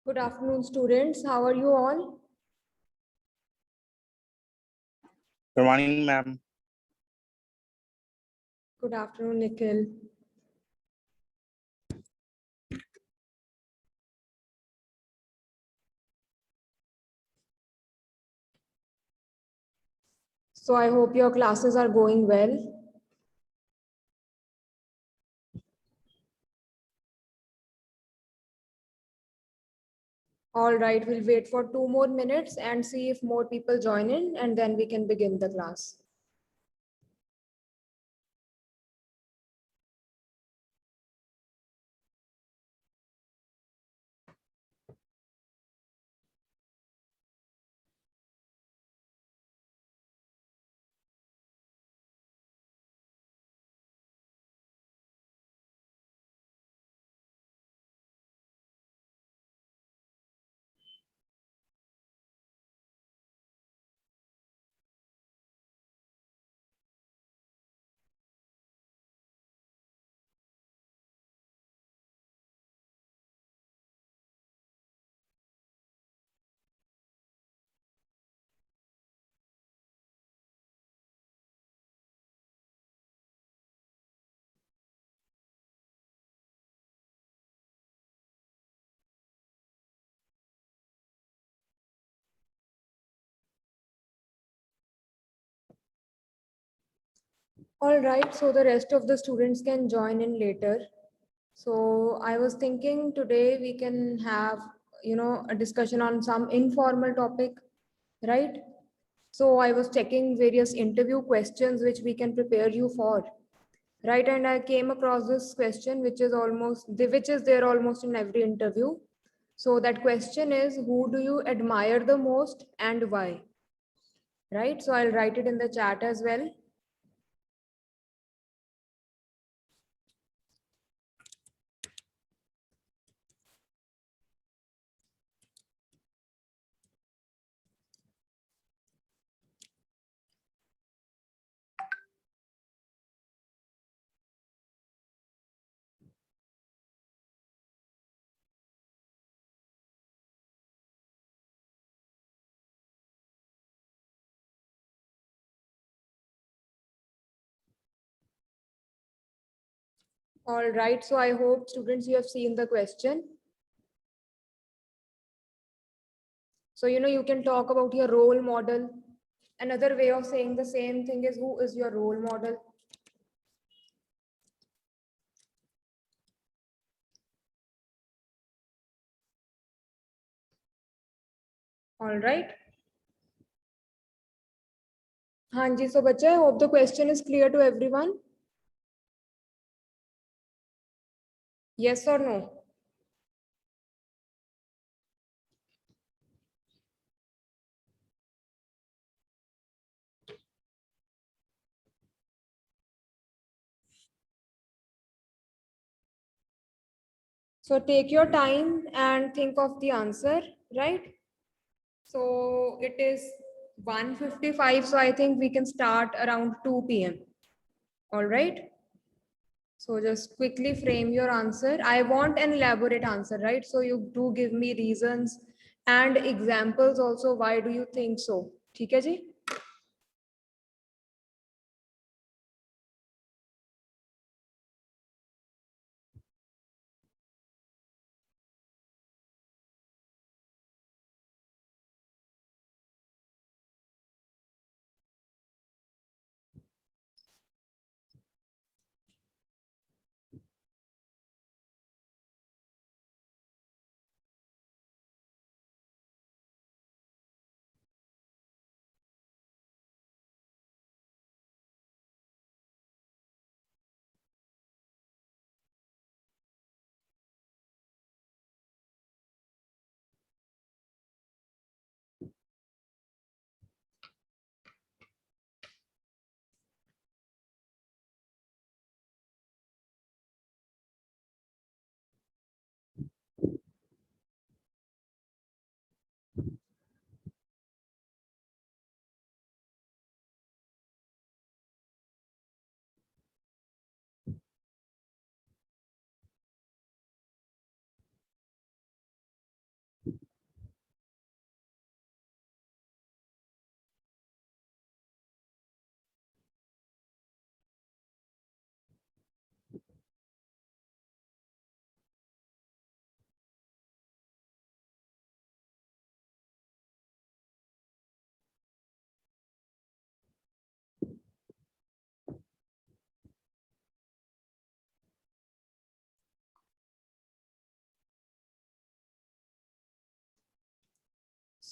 Good afternoon, students. How are you all? Good morning, ma'am. Good afternoon, Nikhil. So I hope your classes are going well. All right, we'll wait for 2 more minutes and see if more people join in, and then we can begin the class. All right, so the rest of the students can join in later. So I was thinking today we can have, a discussion on some informal topic, right? So I was checking various interview questions which we can prepare you for, right? And I came across this question which is there almost in every interview. So that question is, who do you admire the most and why? Right? So I'll write it in the chat as well. All right, so I hope students you have seen the question. So, you can talk about your role model. Another way of saying the same thing is, who is your role model? All right. Hanji, so bacha, I hope the question is clear to everyone. Yes or no? So take your time and think of the answer, right? So it is 1:55, so I think we can start around 2 p.m. All right. So just quickly frame your answer. I want an elaborate answer, right? So you do give me reasons and examples also. Why do you think so? ठीक है जी?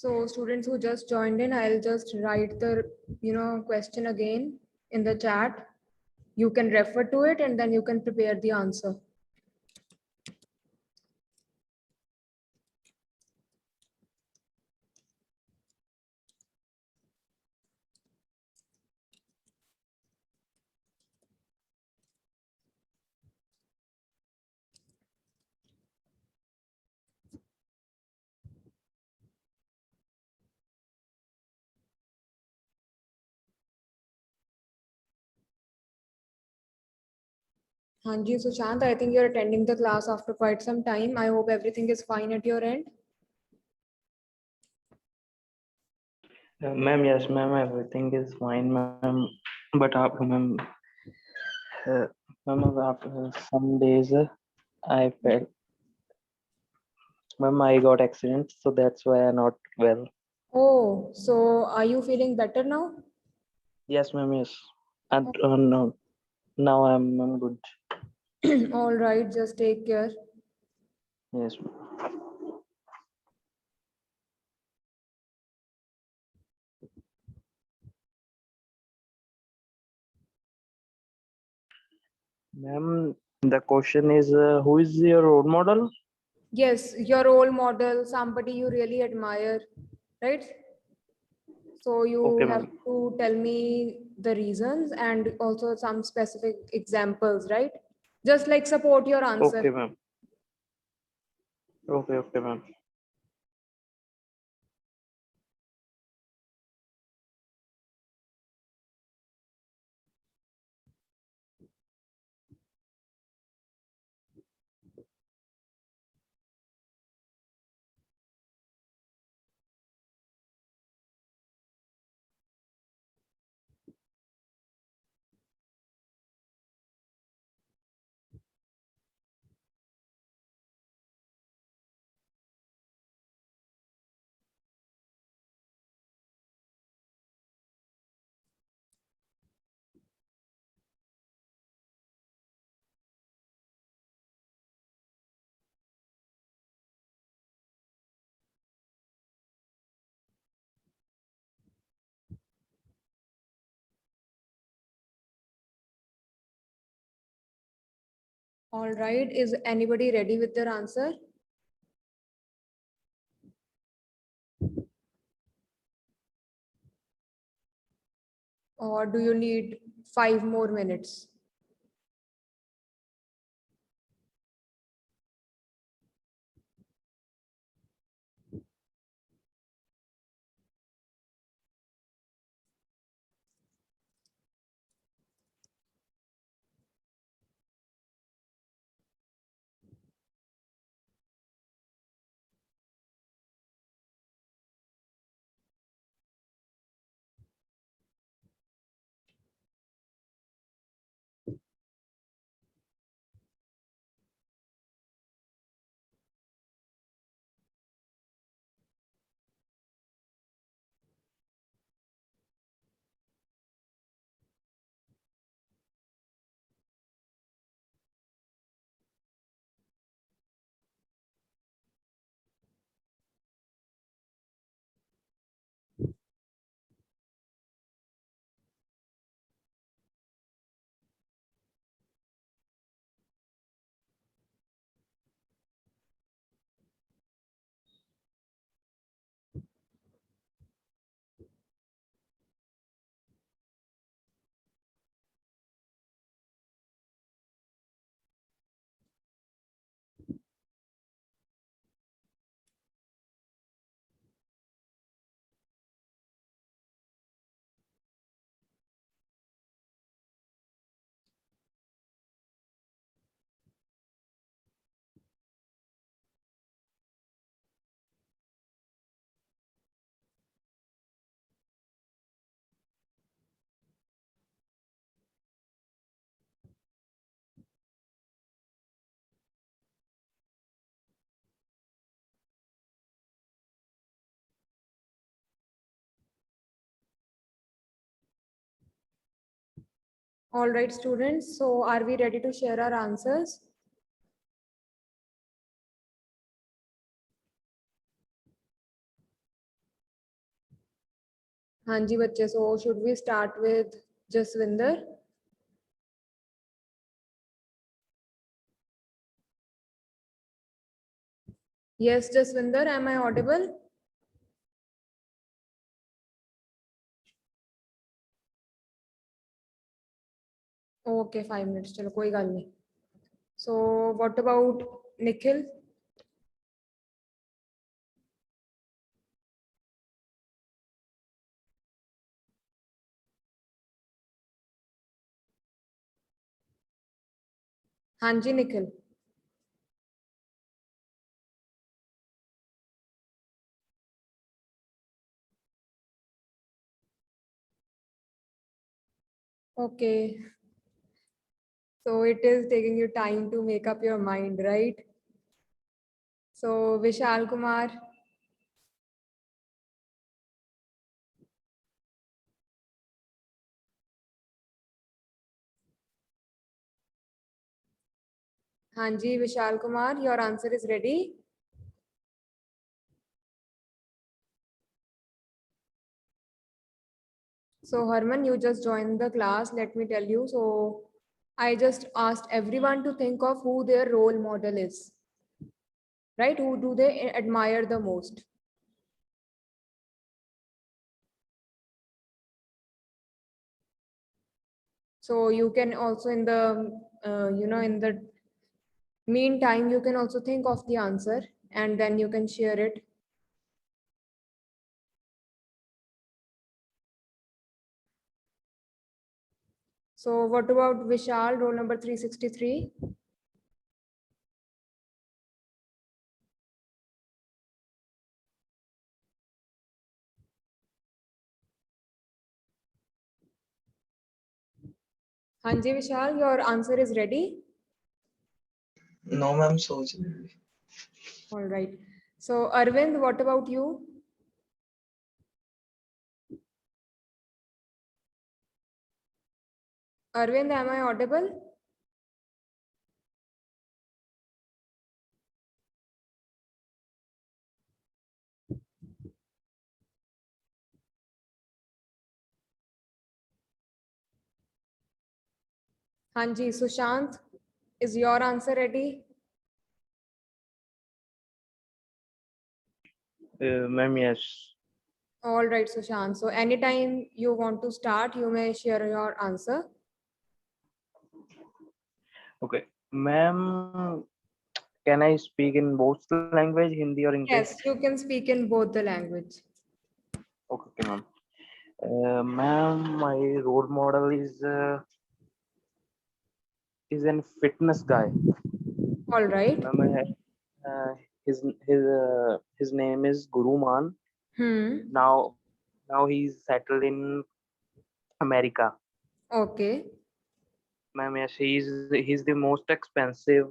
So students who just joined in, I'll just write the, question again in the chat. You can refer to it and then you can prepare the answer. Hanji Sushant, I think you're attending the class after quite some time. I hope everything is fine at your end. Ma'am, yes, ma'am, everything is fine, ma'am. But ma'am, after some days, I felt, ma'am, I got accident, so that's why I'm not well. Oh, so are you feeling better now? Yes, ma'am, yes. And no, now I'm good. All right, just take care. Yes, ma'am. The question is, who is your role model? Yes, your role model, somebody you really admire, right? So Okay, you have ma'am. to tell me the reasons and also some specific examples, right? Just like support your Okay, answer. ma'am. Okay, ma'am. All right, is anybody ready with their answer? Or do you need 5 more minutes? All right, students, so are we ready to share our answers? हाँ जी बच्चे, so should we start with Jaswinder? Yes, Jaswinder, am I audible? Okay, 5 minutes, चलो कोई गल नहीं. So what about Nikhil? हाँ जी Nikhil. Okay. So it is taking you time to make up your mind, right? So Vishal Kumar. हाँ जी Vishal Kumar, your answer is ready. So Harman, you just joined the class. Let me tell you. So I just asked everyone to think of who their role model is, right? Who do they admire the most? So you can also in the, in the meantime, you can also think of the answer and then you can share it. So what about Vishal, roll number 363? हाँ जी Vishal, your answer is ready. No, ma'am, सोच रही हूँ. All right. So Arvind, what about you? Arvind, am I audible? हाँ जी Sushant, is your answer ready? Ma'am, yes. All right Sushant, so anytime you want to start, you may share your answer. Okay. Ma'am, can I speak in both language, Hindi or English? Yes, you can speak in both the language. Okay, ma'am. Ma'am, my role model is a fitness guy. All right. Ma'am, his name is Guru Man. Hmm. Now he's settled in America. Okay. Ma'am, yes, he's the most expensive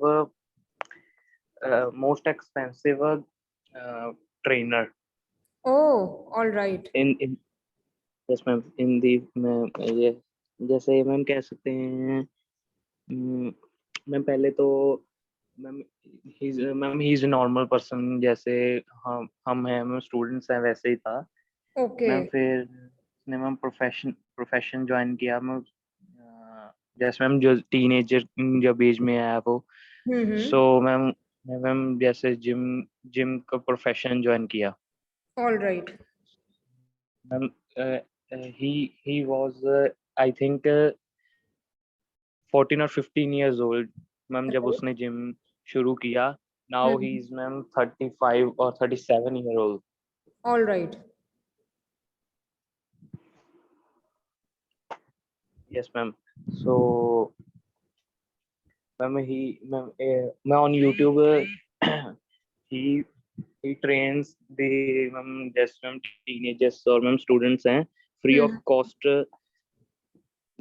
trainer Oh, all right. in yes ma'am in the ma'am ये जैसे ma'am कह सकते हैं ma'am पहले तो ma'am he is normal person जैसे हम हैं मैम स्टूडेंट्स हैं वैसे ही था मैम Okay. फिर उसने मैम प्रोफेशन ज्वाइन किया मैम जैसे मैम जो टीनेजर जब एज में आया वो Hmm. सो मैम मैम जैसे जिम जिम का प्रोफेशन ज्वाइन किया All right. Ma'am he was I think 14 or 15 years old ma'am जब Right. उसने जिम शुरू किया now Hmm. he is ma'am 35 or 37 year old All right. yes ma'am so ma'am मैं on YouTube he he trains the ma'am जैसे ma'am teenagers और ma'am students हैं free of Hmm. cost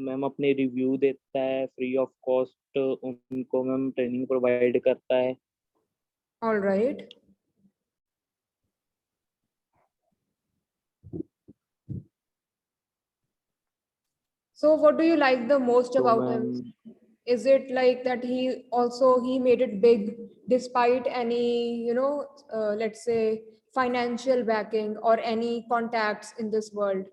ma'am अपने review देता है free of cost उनको ma'am training provide करता है All right. So what do you like the most तो about ma'am him? Is it like that he made it big despite any, let's say financial backing or any contacts in this world?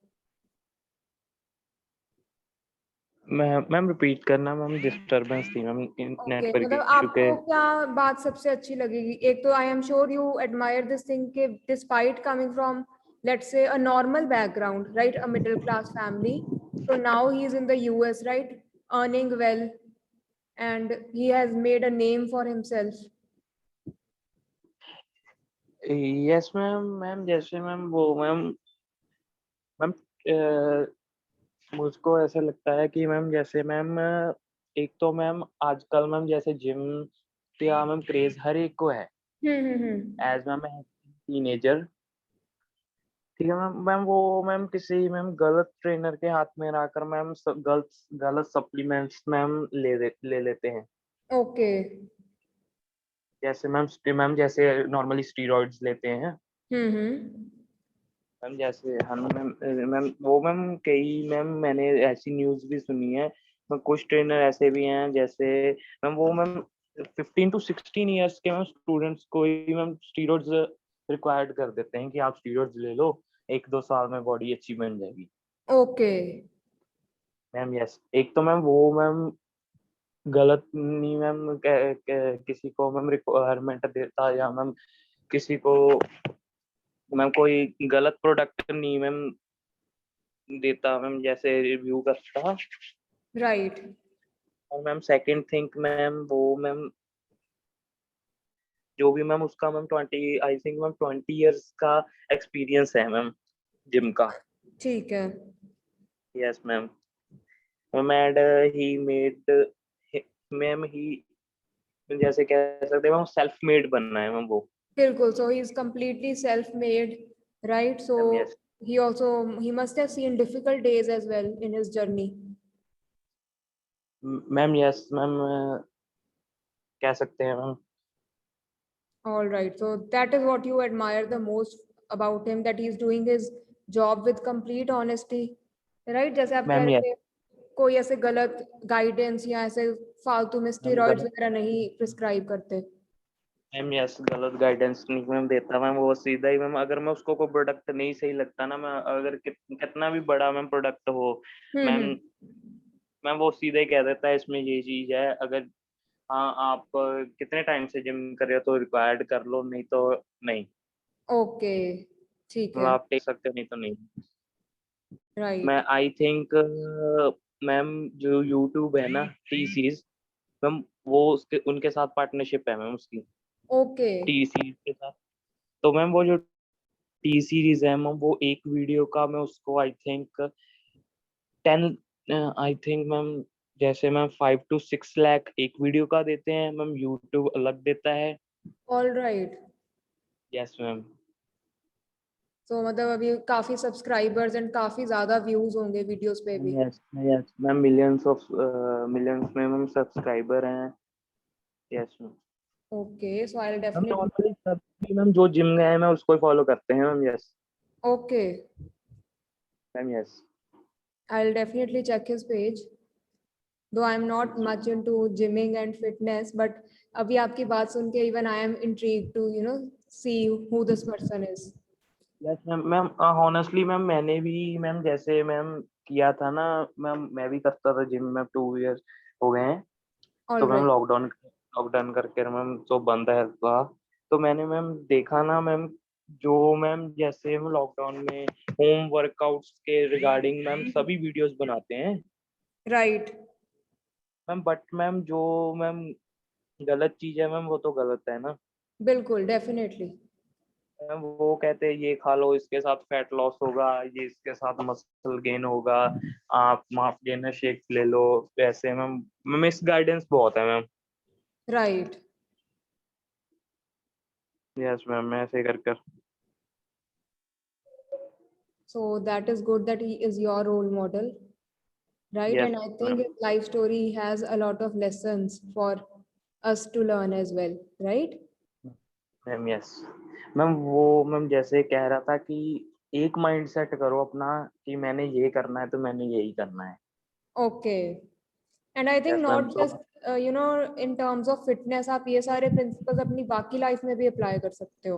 Ma'am repeat करना ma'am, disturbance थी ma'am okay, network मतलब issue के। आपको क्या बात सबसे अच्छी लगेगी? एक तो I am sure you admire this thing के despite coming from let's say a normal background, right, a middle class family, so now he is in the US, right, earning well, and he has made a name for himself. Yes ma'am. Ma'am जैसे ma'am वो ma'am मुझको ऐसा लगता है कि ma'am जैसे ma'am एक तो मैम आजकल मैम जैसे जिम या मैम क्रेज हर एक को है हम्म। As ma'am teenager. ठीक है मैम। मैम वो मैम किसी मैम गलत ट्रेनर के हाथ में रहकर मैम गलत गलत सप्लीमेंट्स मैम ले लेते हैं। ओके। जैसे मैम जैसे नॉर्मली स्टीरॉइड्स लेते हैं हम्म। मैम। जैसे हम मैम वो मैम कई मैम मैंने ऐसी न्यूज़ भी सुनी है। मैम कुछ ट्रेनर ऐसे भी हैं जैसे मैम वो मैम 15 to 16 ईयर्स के मैम स्टूडेंट्स को ही मैम स्टीरॉइड्स रिक्वायर्ड कर देते हैं कि आप स्टीरॉइड्स ले लो, 1-2 साल में बॉडी अच्छी बन जाएगी। ओके। Ma'am yes. एक तो मैम वो मैम गलत नहीं मैम किसी को मैम रिक्वायरमेंट देता या मैम किसी को मैम कोई गलत प्रोडक्ट नहीं मैम देता मैम जैसे रिव्यू करता। राइट। और मैम सेकंड थिंक मैम वो मैम जो भी मैम उसका मैम 20 का एक्सपीरियंस है मैम जिम का। ठीक है। Yes ma'am. Ma'am and he made ma'am ही जैसे कह सकते हैं मैम सेल्फ मेड बनना है मैम वो। बिल्कुल, so he is completely self-made, right? So ma'am yes. he must have seen difficult days as well in his journey. Ma'am yes ma'am कह सकते हैं ma'am. All right, so that is what you admire the most about him, that he's doing his job with complete honesty, right? जैसे आप कह ma'am yes रहे थे, कोई ऐसे गलत गाइडेंस या ऐसे फालतू में मैम स्टेरॉइड्स गलत वगैरह नहीं प्रिस्क्राइब करते। मैम यस गलत गाइडेंस नहीं मैम देता मैम। वो सीधा ही मैम अगर मैं उसको कोई प्रोडक्ट नहीं सही लगता ना, मैं अगर कितना भी बड़ा मैम प्रोडक्ट हो मैम हम्म। मैम वो सीधा ही कह देता है इसमें ये चीज है। अगर हाँ आप कितने टाइम से जिम कर रहे हो तो रिक्वायर्ड कर लो, नहीं तो नहीं। ओके, ठीक मतलब है। आप टेक सकते हो नहीं तो नहीं। राइट। मैं आई थिंक मैम जो यूट्यूब है ना टी सीरीज मैम वो उसके उनके साथ पार्टनरशिप है मैम उसकी ओके। टी सीरीज के साथ। तो मैम वो जो टी सीरीज है मैम वो एक वीडियो का मैं उसको I think 10 I think ma'am जैसे मैम 5 to 6 लाख एक वीडियो का देते हैं मैम, यूट्यूब अलग देता है। All right. Yes ma'am. तो मतलब अभी काफी सब्सक्राइबर्स एंड काफी ज्यादा व्यूज होंगे वीडियोस पे भी। यस यस मैम मिलियंस में मैम सब्सक्राइबर हैं। Yes ma'am. Okay, so I will ma'am definitely. Normally सभी मैम जो जिम गए हैं मैं उसको ही फॉलो करते हैं ma'am. Yes okay, ma'am. Yes I will definitely check his page, though I am not much into gymming and fitness, but अभी आपकी बात सुन के even I am intrigued to see who this person is. Yes ma'am. Ma'am honestly ma'am मैंने भी ma'am जैसे ma'am किया था ना मैम, मैं भी करता था जिम में 2 इयर्स हो गए हैं। All तो मैम right. लॉकडाउन करके मैम तो बंद है था। तो मैंने मैम देखा ना मैम जो मैम जैसे हम लॉकडाउन में होम वर्कआउट्स के रिगार्डिंग मैम सभी वीडियोस बनाते हैं Right. मैम। बट मैम जो मैम गलत चीज है मैम वो तो गलत है ना बिल्कुल, definitely. मैम। वो कहते हैं ये खा लो इसके साथ फैट लॉस होगा, ये इसके साथ मसल गेन होगा, आप माफ गेनर शेक ले लो। वैसे मैम मिस गाइडेंस बहुत है मैम। Right. यस मैम मैं ऐसे कर कर So that is good that he is your role model, right? Yes And I think ma'am. his life story has a lot of lessons for us to learn as well, right? Ma'am yes ma'am वो ma'am जैसे कह रहा था कि एक mind set करो अपना कि मैंने ये करना है तो मैंने यही करना है। Okay. And I think yes ma'am. not तो just in terms of fitness, आप ये सारे principles अपनी बाकी लाइफ में भी अप्लाई कर सकते हो।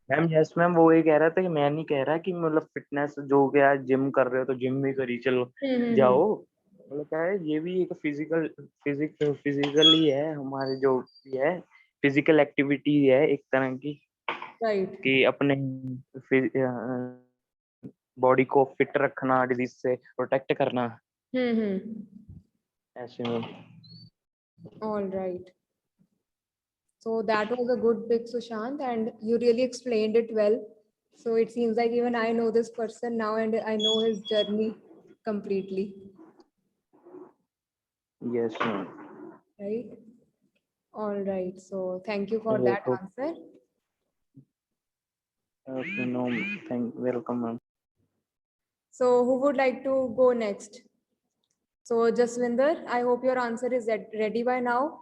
मैम यस मैम वो ये कह रहा था कि मैं नहीं कह रहा कि मतलब फिटनेस जो गया जिम कर रहे हो तो जिम भी करी चलो हम्म। जाओ। मतलब क्या है, ये भी एक फिजिकल ही है, हमारे जो भी है फिजिकल एक्टिविटी है एक तरह की, राइट। कि अपने बॉडी को फिट रखना, डिजीज से प्रोटेक्ट करना, ऐसे में। All right. So that was a good pick, Sushant, and you really explained it well. So it seems like even I know this person now and I know his journey completely, yes ma'am. right? All right. So thank you for ये that तो answer. No, thank, welcome ma'am. So who would like to go next? So Jaswinder, I hope your answer is ready by now.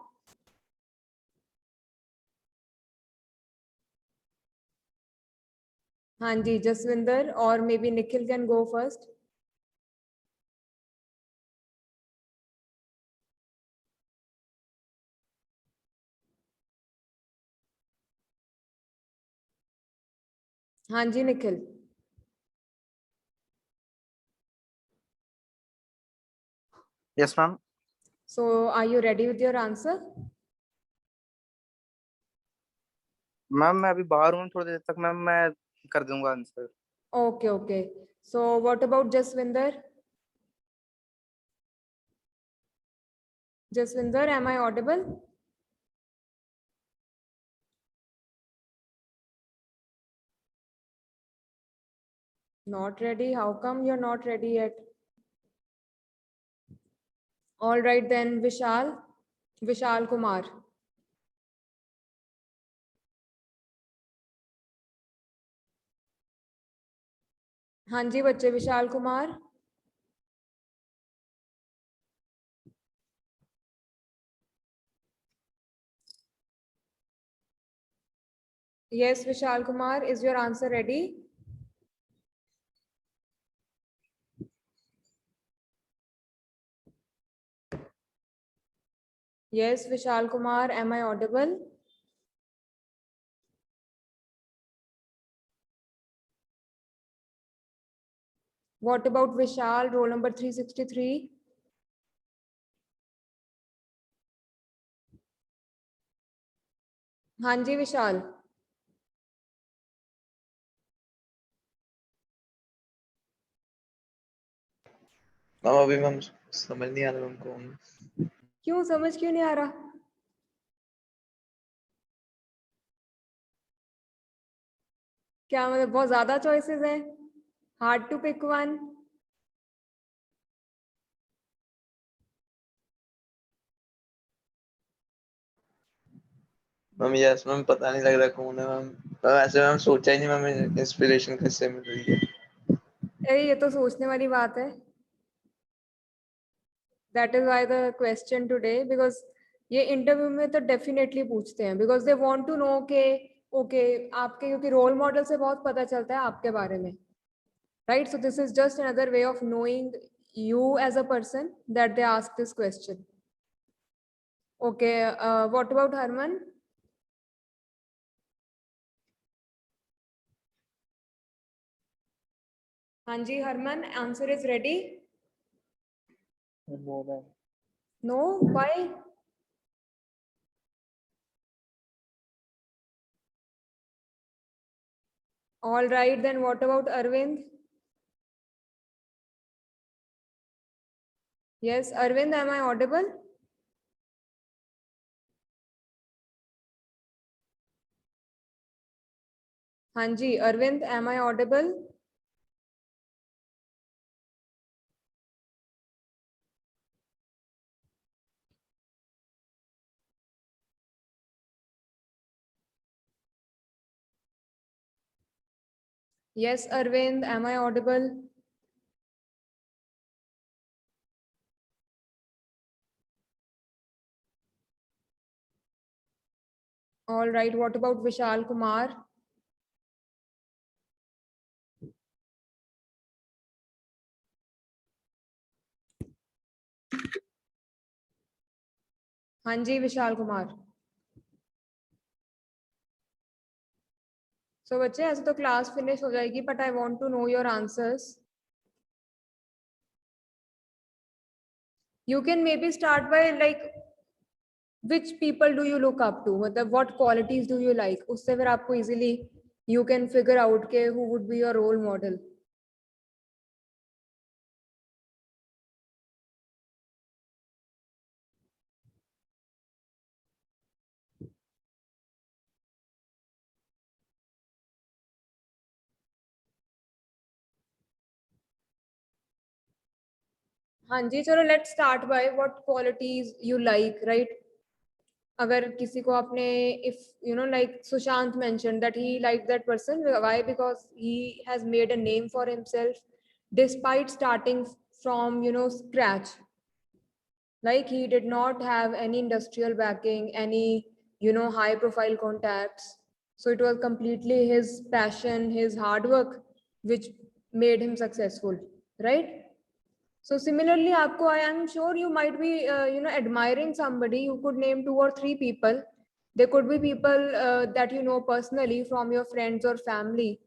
Hanji, Jaswinder, or maybe Nikhil can go first. Hanji, Nikhil. Yes, ma'am. So are you ready with your answer? Ma'am मैं अभी बाहर हूँ, थोड़ी देर तक ma'am मैं कर दूंगा answer. Okay, okay. So what about Jaswinder? Jaswinder, am I audible? Not ready? How come you're not ready yet? All right then, Vishal Kumar. हाँ जी बच्चे, Vishal Kumar. Yes, Vishal Kumar, is your answer ready? Yes, Vishal Kumar, am I audible? What about Vishal, roll number 363? हाँ जी विशाल। Ma'am अभी ma'am समझ नहीं आ रहा ma'am कौन। क्यों समझ क्यों नहीं आ रहा? क्या मतलब बहुत ज्यादा चॉइसेस हैं? Hard to pick one? Ma'am yes ma'am पता नहीं लग रहा कौन है मैम। मैम ऐसे मैम सोचा ही नहीं मैम इंस्पिरेशन किससे मिल रही है। अरे ये तो सोचने वाली बात है। That is why the question today, because ये इंटरव्यू में तो डेफिनेटली पूछते हैं, because they want to know के ओके आपके, क्योंकि रोल मॉडल से बहुत पता चलता है आपके बारे में, right? So this is just another way of knowing you as a person that they ask this question. Okay, what about Harman? हाँ जी Harman, answer is ready? No, why? All right, then what about Arvind? Yes, Arvind, am I audible? हाँ जी Arvind, am I audible? Yes, Arvind, am I audible? All right, what about Vishal Kumar? हाँ जी Vishal Kumar. So बच्चे ऐसे तो class finish हो जाएगी, but I want to know your answers. You can maybe start by like which people do you look up to, मतलब what qualities do you like, उससे फिर आपको easily you can figure out के who would be your role model. हाँ जी, चलो let's start by what qualities you like, right? अगर किसी को आपने if you know like Sushant mentioned that he liked that person, why? Because he has made a name for himself despite starting from scratch. Like he did not have any industrial backing, any high profile contacts. So it was completely his passion, his hard work which made him successful, right? So similarly, आपको I am sure you might be admiring somebody. You could name 2 or 3 people. They could be people that you know personally from your friends or family,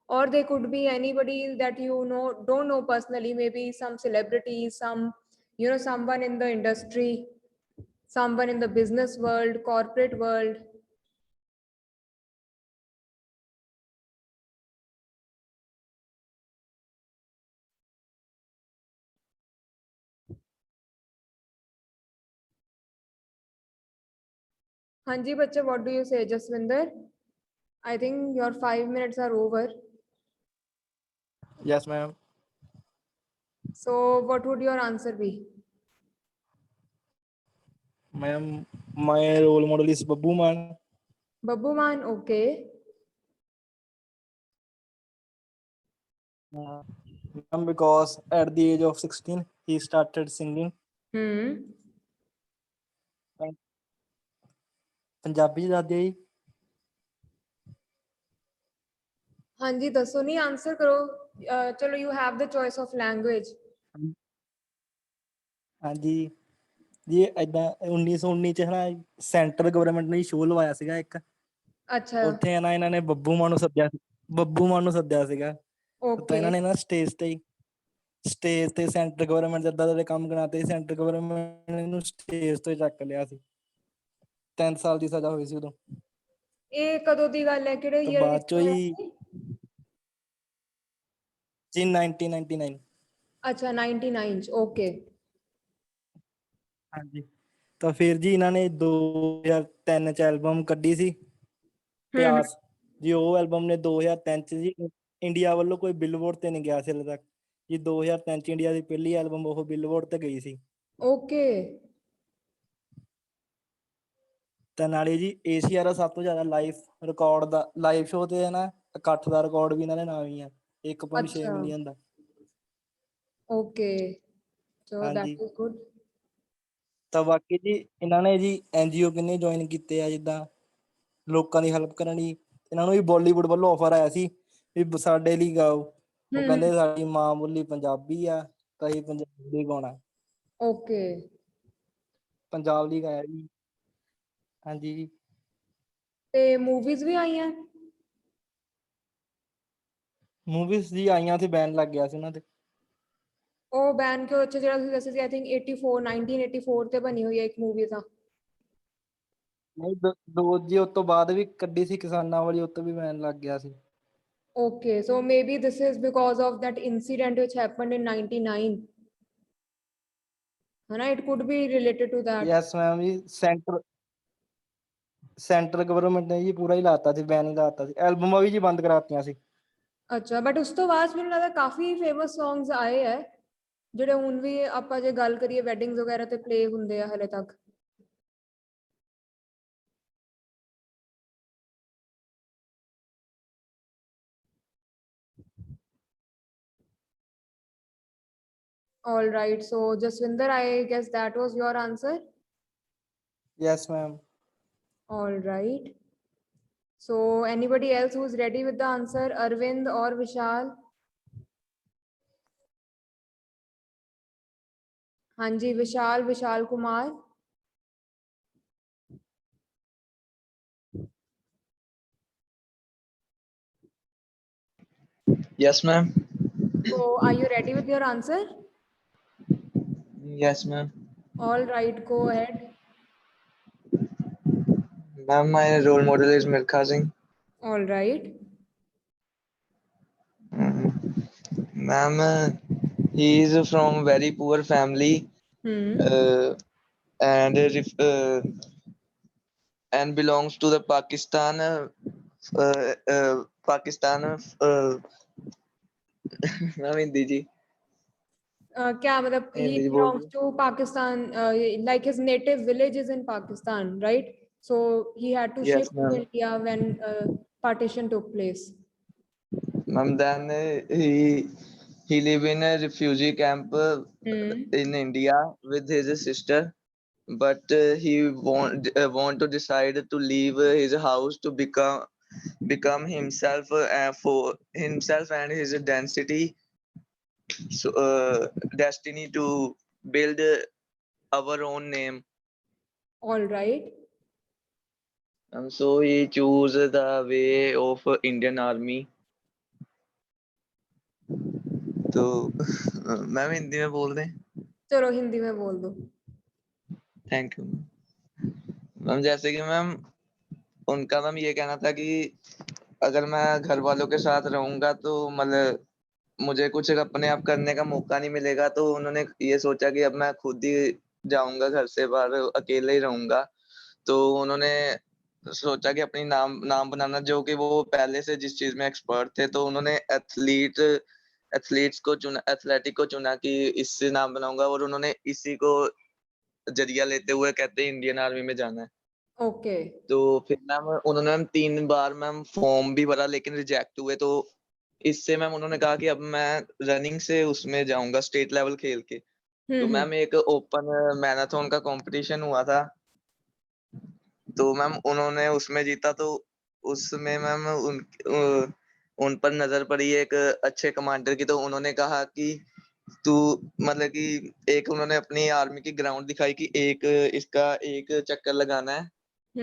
or they could be anybody that you know don't know personally. Maybe some celebrity, some someone in the industry, someone in the business world, corporate world. हाँ जी बच्चे, what do you say, Jaswinder? I think your 5 minutes are over. Yes, ma'am. So what would your answer be? Ma'am, my role model is Babbu Man. Babbu Man, okay. Ma'am, because at the age of 16, he started singing Punjabi ਦਾਦੇ ਜੀ। हाँ जी दसो, नहीं answer करो। चलो, you have the choice of language. ਹਾਂਜੀ ਜੀ, ਏਦਾਂ 1919 ਚ ਹਨਾ ਸੈਂਟਰ ਗਵਰਨਮੈਂਟ ਨੇ ਸ਼ੋਅ ਲਵਾਇਆ ਸੀਗਾ ਇੱਕ, अच्छा, ਉੱਥੇ ਨਾ ਇਹਨਾਂ ਨੇ ਬੱਬੂ ਮਾਨ ਨੂੰ ਸੱਦਿਆ ਸੀਗਾ। ਤਾਂ okay. ਇਹਨਾਂ ਨੇ ਨਾ ਸਟੇਜ ਤੇ ਸੈਂਟਰ ਗਵਰਨਮੈਂਟ ਦੇ ਏਦਾਂ ਦੇ ਕੰਮ ਕਰਾਤੇ, ਸੈਂਟਰ ਗਵਰਨਮੈਂਟ ਨੇ ਇਹਨੂੰ ਸਟੇਜ ਤੋਂ ਹੀ ਚੱਕ ਲਿਆ ਸੀ। 3 ਸਾਲ ਦੀ ਸਜ਼ਾ ਹੋਈ ਸੀ ਉਦੋਂ। ਇਹ ਕਦੋਂ ਦੀ ਗੱਲ ਹੈ, ਕਿਹੜੇ ਤਾਂ ਈਅਰ ਬਾਅਦ ਵਿੱਚ ਚੋਂ ਹੋਇਆ ਹੀ ਸੀ? ਜੀ 1999। ਅੱਛਾ 99 ਚ, okay. ਹਾਂਜੀ, ਤਾਂ ਫਿਰ ਜੀ ਇਹਨਾਂ ਨੇ 2003 ਚ ਐਲਬਮ ਕੱਢੀ ਸੀ ਪਿਆਸ ਜੀ। ਉਹ ਐਲਬਮ ਨੇ 2003 ਚ ਜੀ ਇੰਡੀਆ ਵੱਲੋਂ ਕੋਈ ਬਿਲਬੋਰਡ ਤੇ ਨਹੀਂ ਗਿਆ ਸੀ ਹਲੇ ਤੱਕ ਜੀ। 2003 ਚ ਇੰਡੀਆ ਦੀ ਪਹਿਲੀ ਐਲਬਮ ਉਹ ਬਿਲਬੋਰਡ ਤੇ ਗਈ ਸੀ। Okay. ਤਾਂ ਨਾਲੇ ਜੀ ਏਸ਼ੀਆ ਦਾ ਸਭ ਤੋਂ ਜ਼ਿਆਦਾ ਲਾਈਵ ਸ਼ੋਅ ਤੇ ਹੈ ਨਾ ਇਕੱਠ ਦਾ ਰਿਕਾਰਡ ਵੀ ਇਹਨਾਂ ਦੇ ਨਾਮ ਹੀ ਆ, 1.6 ਅੱਛਾ। Million the. Okay, so that ਹਾਂਜੀ, is good. ਤਾਂ ਬਾਕੀ ਜੀ ਇਹਨਾਂ ਨੇ ਜੀ NGO ਕਿੰਨੇ ਜੁਆਇਨ ਕੀਤੇ ਆ, ਜਿੱਦਾਂ ਲੋਕਾਂ ਦੀ ਹੈਲਪ ਕਰਨ ਲਈ। ਇਹਨਾਂ ਨੂੰ ਵੀ ਬਾਲੀਵੁੱਡ ਵੱਲੋਂ ਆਫਰ ਆਇਆ ਸੀ ਵੀ ਸਾਡੇ ਲਈ ਗਾਓ। ਉਹ ਕਹਿੰਦੇ ਸਾਡੀ ਮਾਂ ਬੋਲੀ ਪੰਜਾਬੀ ਆ, ਤਾਂ ਅਸੀਂ ਪੰਜਾਬੀ ਗਾਉਣਾ। Okay. ਪੰਜਾਬ ਲਈ ਗਾਇਆ ਜੀ। ਹਾਂਜੀ ਜੀ, ਤੇ ਮੂਵੀਜ਼ ਵੀ ਆਈਆਂ? ਮੂਵੀਜ਼ ਜੀ ਆਈਆਂ ਤੇ ਬੈਨ ਲੱਗ ਗਿਆ ਸੀ ਉਹਨਾਂ ਤੇ। ਉਹ ਬੈਨ ਕਿਉਂ? ਅੱਛਾ, ਜਿਹੜਾ ਤੁਸੀਂ ਦੱਸਿਆ ਸੀ I think 1984 ਤੇ ਬਣੀ ਹੋਈ ਹੈ ਇੱਕ ਮੂਵੀ ਤਾਂ। ਨਹੀਂ, ਦੋ ਜੀ ਉਸ ਤੋਂ ਬਾਅਦ ਵੀ ਕੱਢੀ ਸੀ ਕਿਸਾਨਾਂ ਵਾਲੀ, ਉਹ ਤੋਂ ਵੀ ਬੈਨ ਲੱਗ ਗਿਆ ਸੀ। Okay, so maybe this is because of that incident which happened in 99. है ना, it could be related to that. Yes ma'am ਜੀ, ਸੈਂਟਰ ਗਵਰਨਮੈਂਟ ਨੇ ਜੀ ਪੂਰਾ ਹੀ ਲਾਤਾ ਸੀ, ਬੈਨ ਹੀ ਲਾਤਾ ਸੀ। ਐਲਬਮਾਂ ਵੀ ਜੀ ਬੰਦ ਕਰਾਤੀਆਂ ਸੀ। ਅੱਛਾ, ਬਟ ਉਸ ਤੋਂ ਬਾਅਦ ਮੈਨੂੰ ਲੱਗਦਾ ਕਾਫੀ ਫੇਮਸ ਸੌਂਗਸ ਆਏ ਹੈ ਜਿਹੜੇ ਹੁਣ ਵੀ ਆਪਾਂ ਜੇ ਗੱਲ ਕਰੀਏ ਵੈਡਿੰਗਸ ਵਗੈਰਾ ਤੇ ਪਲੇ ਹੁੰਦੇ ਆ ਹਲੇ ਤੱਕ। All right, so Jaswinder, I guess that was your answer. Yes, ma'am. All right. So anybody else who's ready with the answer? Arvind or Vishal? हाँ जी, Vishal Kumar. Yes, ma'am. So are you ready with your answer? Yes, ma'am. All right, go ahead. Ma'am, my role model is Milkha Singh. All right. Ma'am, he is from very poor family Hmm. and and belongs to the Pakistan. Pakistan. Ma'am, Hindi जी क्या मतलब he Hindi जी बोल belongs to Pakistan, like his native village is in Pakistan, right? So he had to Yes, shift to ma'am. India when partition took place. Ma'am, then he live in a refugee camp Hmm. in India with his sister, but he want to decide to leave his house to become himself for himself and his density, so destiny to build our own name. All right. So he choose the way of Indian Army. तो ma'am Hindi में बोल दें. चलो हिंदी में बोल दो. Thank you ma'am. जैसे कि मैम उनका मैम ये कहना था कि अगर मैं घर वालों के साथ रहूंगा तो मतलब मुझे कुछ अपने आप करने का मौका नहीं मिलेगा, तो उन्होंने ये सोचा कि अब मैं खुद ही जाऊंगा घर से बाहर, अकेले ही रहूंगा. तो उन्होंने सोचा कि अपनी नाम नाम बनाना, जो कि वो पहले से जिस चीज में एक्सपर्ट थे, तो उन्होंने एथलीट्स को चुना, एथलेटिक को चुना कि इससे नाम बनाऊंगा, और उन्होंने इसी को जरिया लेते हुए कहते हैं इंडियन आर्मी में जाना है. Okay. तो फिर मैम उन्होंने मैम 3 बार मैम फॉर्म भी भरा लेकिन रिजेक्ट हुए. तो इससे मैम उन्होंने कहा कि अब मैं रनिंग से उसमें जाऊंगा स्टेट लेवल खेल के. तो मैम एक ओपन मैराथन का कंपटीशन हुआ था, तो मैम उन्होंने उसमें जीता. तो उसमें मैम उन पर नजर पड़ी एक अच्छे कमांडर की. तो उन्होंने कहा कि तू मतलब कि एक उन्होंने अपनी आर्मी की ग्राउंड दिखाई कि एक इसका एक चक्कर लगाना है.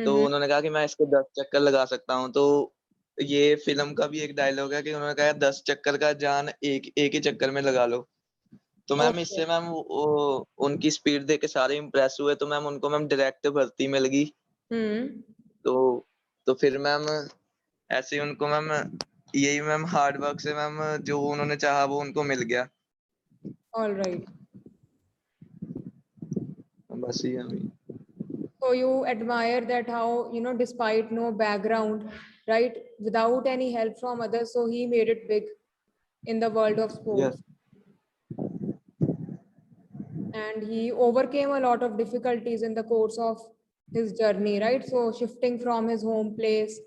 तो उन्होंने कहा कि मैं इसको 10 चक्कर लगा सकता हूँ. तो ये फिल्म का भी एक डायलॉग है कि उन्होंने कहा 10 चक्कर का जान एक एक ही चक्कर में लगा लो. तो मैम Okay. इससे मैम उनकी स्पीड देख के सारे इम्प्रेस हुए. तो मैम उनको मैम डायरेक्ट भर्ती मिल गई. तो फिर मैम ऐसे ही उनको मैम यही मैम हार्ड वर्क से मैम जो उन्होंने चाहा वो उनको मिल गया. All right. बस ये अभी. So you admire that how, despite no background, right, without any help from others, so he made it big in the world of Yes. sports. And he overcame a lot of difficulties in the course of his journey, right? So shifting from his home place,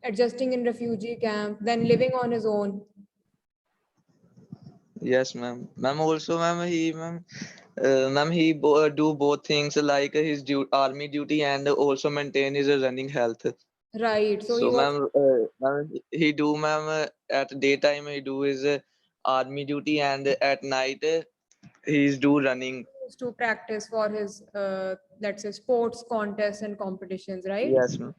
adjusting in refugee camp, then living on his own. Yes, ma'am. Ma'am, also, ma'am, he do both things like his army duty and also maintain his running health. Right. So he So, was ma'am, he do, ma'am, at daytime he do his army duty, and at night he's do running. used to practice for his, let's say, sports contests and competitions, right? Yes, ma'am.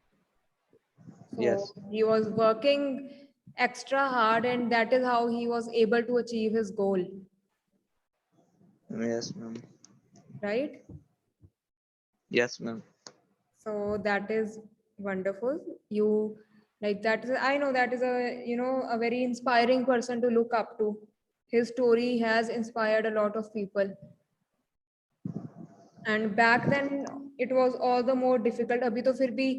So Yes. he was working extra hard, and that is how he was able to achieve his goal, Yes, ma'am. right? Yes, ma'am. So that is wonderful. You like that is, I know that is a very inspiring person to look up to. His story has inspired a lot of people. And back then it was all the more difficult. Abhi to fir bhi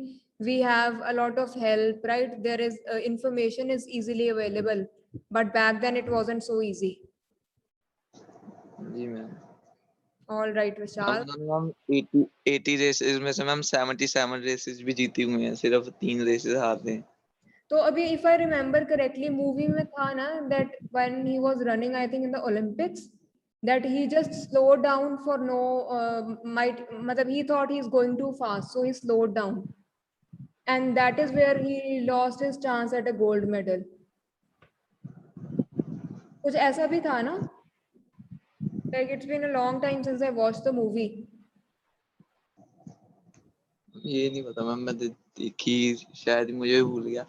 we have a lot of help, right? There is information is easily available, but back then it wasn't so easy. जी ma'am. All right, ma'am Vishal. उन्होंने ma'am 80 races में से ma'am 77 races भी जीती हुई हैं, सिर्फ 3 races हारते हैं. तो अभी if I remember correctly, movie में था ना that when he was running, I think in the Olympics, that he just slowed down for no मतलब he thought he's going too fast, so he slowed down, and that is where he lost his chance at a gold medal. कुछ ऐसा भी था ना? Like it's been a long time since I watched the movie. ये नहीं पता ma'am, मैं देखी शायद, मुझे भी भूल गया.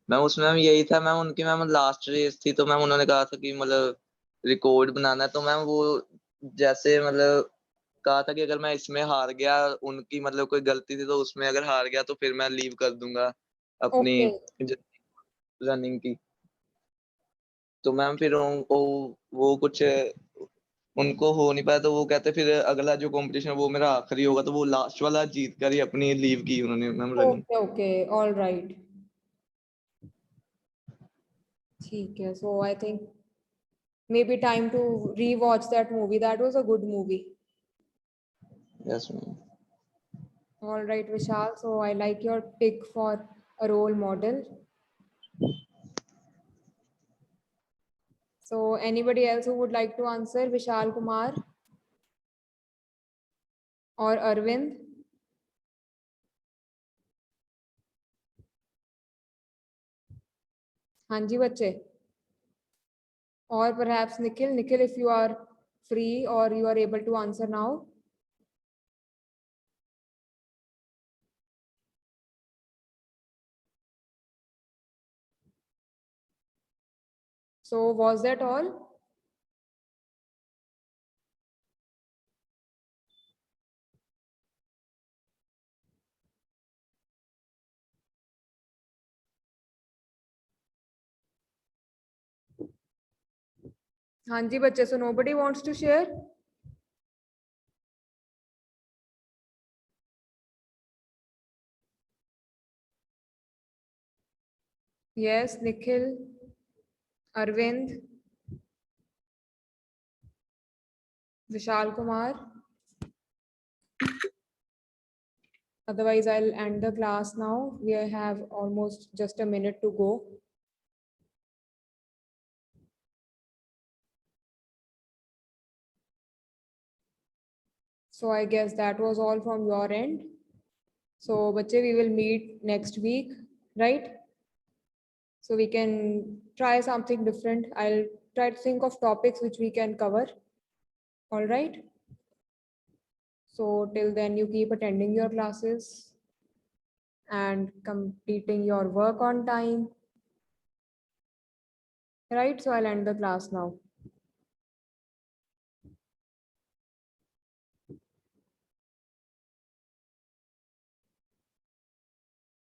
मैम उसमें मैम यही था मैम, उनकी मैम लास्ट रेस थी. तो मैम उन्होंने कहा था कि मतलब रिकॉर्ड बनाना है. तो मैम वो जैसे मतलब कहा था कि अगर मैं इसमें हार गया, उनकी मतलब कोई गलती थी तो उसमें अगर हार गया तो फिर मैं लीव कर दूंगा अपनी Okay. रनिंग की। तो मैम फिर वो कुछ उनको हो नहीं पाया, तो वो कहते फिर अगला जो कंपटीशन वो मेरा आखिरी होगा, तो वो लास्ट वाला जीत कर ही अपनी लीव की उन्होंने ma'am running. Okay, okay, all right. ठीक है, so I think maybe time to rewatch that movie. That was a good movie. Yes ma'am. All right, Vishal. So I like your pick for a role model. So anybody else who would like to answer? Vishal Kumar or Arvind? हाँ जी बच्चे. Or perhaps Nikhil. Nikhil, if you are free or you are able to answer now. So was that all? हाँ जी बच्चे. So nobody wants to share? Yes, Nikhil, Arvind, Vishal Kumar. Otherwise, I'll end the class now. We have almost just a minute to go. So I guess that was all from your end. So, bache, we will meet next week, right? So we can try something different. I'll try to think of topics which we can cover. All right. So till then, you keep attending your classes and completing your work on time. Right. So I'll end the class now.